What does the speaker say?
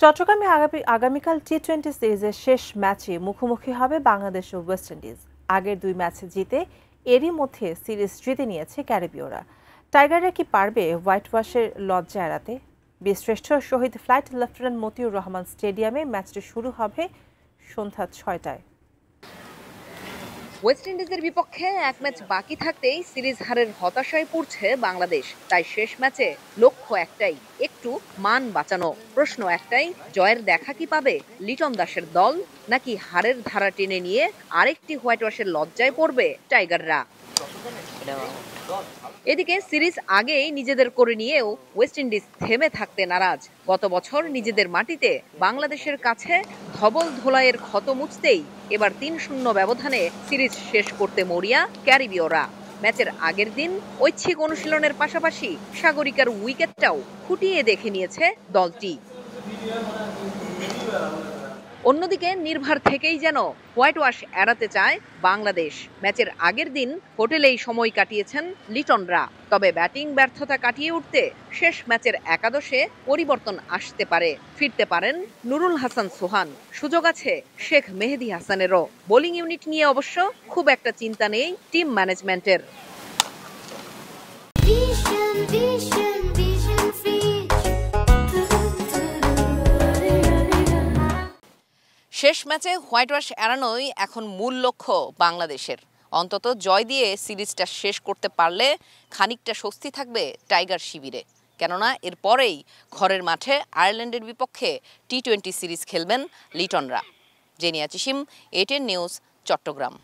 চট্টগ্রামে আগামীকাল টি-20 সিরিজের শেষ ম্যাচে মুখোমুখি হবে বাংলাদেশ ও ওয়েস্ট ইন্ডিজ। আগের দুই ম্যাচে জিতে এরই মধ্যে সিরিজ জিতে নিয়েছে ক্যারিবীয়রা। টাইগাররা কি পারবে হোয়াইট ওয়াশের লজ্জা এড়াতে? বীরশ্রেষ্ঠ শহীদ ফ্লাইট লেফটেন্যান্ট মতিউর রহমান স্টেডিয়ামে ম্যাচটি শুরু হবে সন্ধ্যা ৬টায়। ওয়েস্ট ইন্ডিজের বিপক্ষে এক ম্যাচ বাকি থাকতেই সিরিজ হারের হতাশায় পড়ছে বাংলাদেশ। তাই শেষ ম্যাচে লক্ষ্য একটাই, একটু মান বাঁচানো। প্রশ্ন একটাই, জয়ের দেখা কি পাবে লিটন দাসের দল, নাকি হারের ধারা টেনে নিয়ে আরেকটি হোয়াইট ওয়াশের লজ্জায় পড়বে টাইগাররা? এদিকে সিরিজ আগেই নিজেদের করে নিয়েও ওয়েস্ট ইন্ডিজ থেমে থাকতে নারাজ। গত বছর নিজেদের মাটিতে বাংলাদেশের কাছে ধবল ধোলাইয়ের ক্ষত মুছতেই এবার ৩-০ ব্যবধানে সিরিজ শেষ করতে মরিয়া ক্যারিবীয়রা। ম্যাচের আগের দিন ঐচ্ছিক অনুশীলনের পাশাপাশি সাগরিকার উইকেটটাও খুঁটিয়ে দেখে নিয়েছে দলটি। অন্যদিকে নির্ভার থেকেই যেন হোয়াইট ওয়াশ এড়াতে চায় বাংলাদেশ। ম্যাচের আগের দিন হোটেলেই সময় কাটিয়েছেন লিটনরা। তবে ব্যাটিং ব্যর্থতা কাটিয়ে উঠতে শেষ ম্যাচের একাদশে পরিবর্তন আসতে পারে। ফিরতে পারেন নুরুল হাসান সোহান, সুযোগ আছে শেখ মেহেদী হাসানেরও। বোলিং ইউনিট নিয়ে অবশ্য খুব একটা চিন্তা নেই টিম ম্যানেজমেন্টের। শেষ ম্যাচে হোয়াইট ওয়াশ এড়ানোই এখন মূল লক্ষ্য বাংলাদেশের। অন্তত জয় দিয়ে সিরিজটা শেষ করতে পারলে খানিকটা স্বস্তি থাকবে টাইগার শিবিরে। কেননা এরপরেই ঘরের মাঠে আয়ারল্যান্ডের বিপক্ষে টি-20 সিরিজ খেলবেন লিটনরা। জেনিয়া চিসিম, এটিএন নিউজ, চট্টগ্রাম।